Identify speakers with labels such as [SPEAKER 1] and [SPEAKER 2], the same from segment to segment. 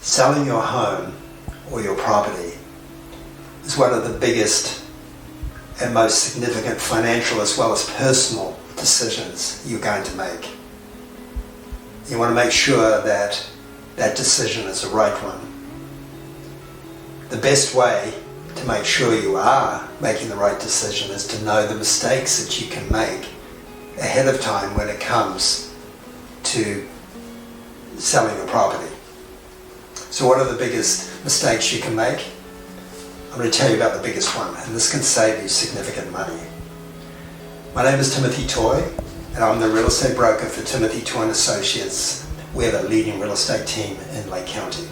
[SPEAKER 1] Selling your home or your property is one of the biggest and most significant financial as well as personal decisions you're going to make. You want to make sure that that decision is the right one. The best way to make sure you are making the right decision is to know the mistakes that you can make ahead of time when it comes to selling your property. So what are the biggest mistakes you can make? I'm going to tell you about the biggest one, and this can save you significant money. My name is Timothy Toy, and I'm the real estate broker for Timothy Toy & Associates. We're the leading real estate team in Lake County.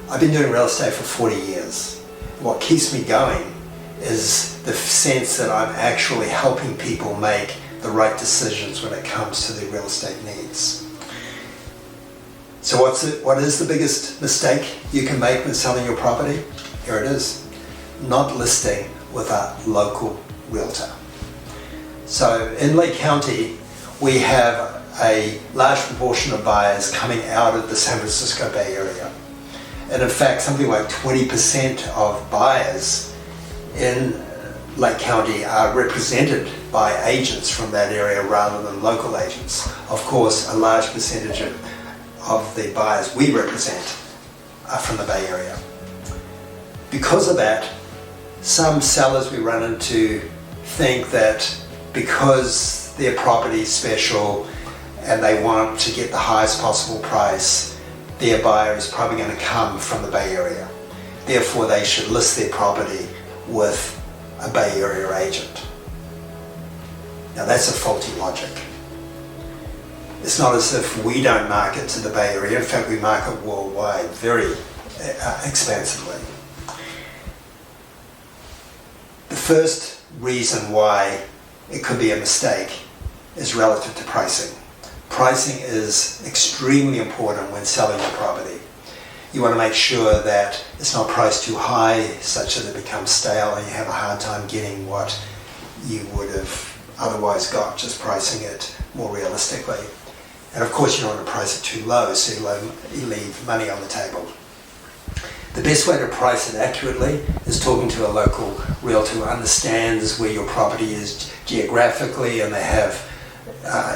[SPEAKER 1] I've been doing real estate for 40 years. What keeps me going is the sense that I'm actually helping people make the right decisions when it comes to their real estate needs. So what is the biggest mistake you can make when selling your property? Here it is. Not listing with a local realtor. So in Lake County, we have a large proportion of buyers coming out of the San Francisco Bay Area. And in fact, something like 20% of buyers in Lake County are represented by agents from that area rather than local agents. Of course, a large percentage of the buyers we represent are from the Bay Area. Because of that, some sellers we run into think that because their property is special and they want to get the highest possible price, their buyer is probably going to come from the Bay Area. Therefore, they should list their property with a Bay Area agent. Now that's a faulty logic. It's not as if we don't market to the Bay Area. In fact, we market worldwide very expansively. The first reason why it could be a mistake is relative to pricing. Pricing is extremely important when selling your property. You want to make sure that it's not priced too high such that it becomes stale and you have a hard time getting what you would have otherwise got just pricing it more realistically. And of course you don't want to price it too low so you leave money on the table. The best way to price it accurately is talking to a local realtor who understands where your property is geographically, and they have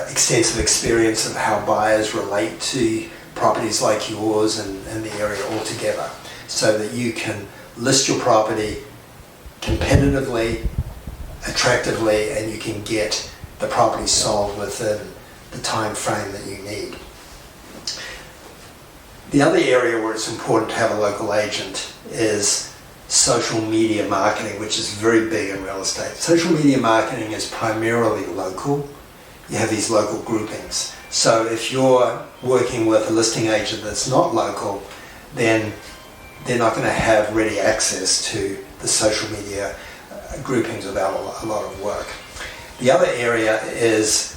[SPEAKER 1] extensive experience of how buyers relate to properties like yours and the area altogether, so that you can list your property competitively, attractively, and you can get the property sold within the time frame that you need. The other area where it's important to have a local agent is social media marketing, which is very big in real estate. Social media marketing is primarily local. You have these local groupings. So if you're working with a listing agent that's not local, then they're not going to have ready access to the social media groupings without a lot of work. The other area is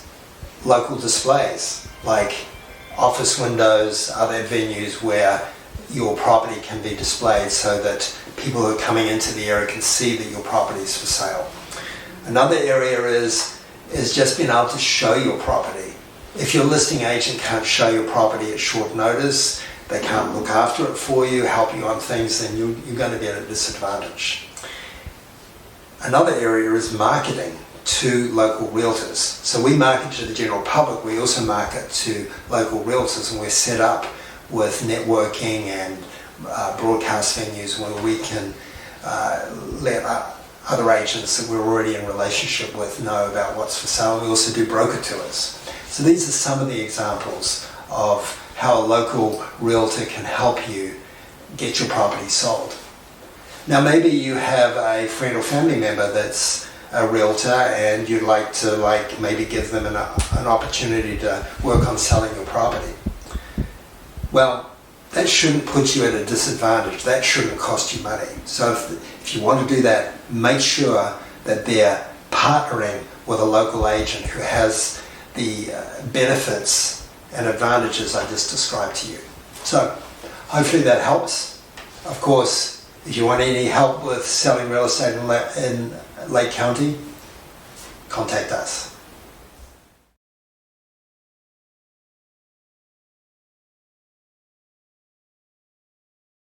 [SPEAKER 1] local displays, like office windows, other venues where your property can be displayed so that people who are coming into the area can see that your property is for sale. Another area is just being able to show your property. If your listing agent can't show your property at short notice, they can't look after it for you, help you on things, then you're going to be at a disadvantage. Another area is marketing to local realtors. So we market to the general public, we also market to local realtors, and we're set up with networking and broadcast venues where we can let other agents that we're already in relationship with know about what's for sale. We also do broker tours. So these are some of the examples of how a local realtor can help you get your property sold. Now maybe you have a friend or family member that's a realtor and you'd like to maybe give them an opportunity to work on selling your property. Well, that shouldn't put you at a disadvantage. That shouldn't cost you money. So if you want to do that, make sure that they're partnering with a local agent who has the benefits and advantages I just described to you. So hopefully that helps. Of course, if you want any help with selling real estate in Lake County, contact us.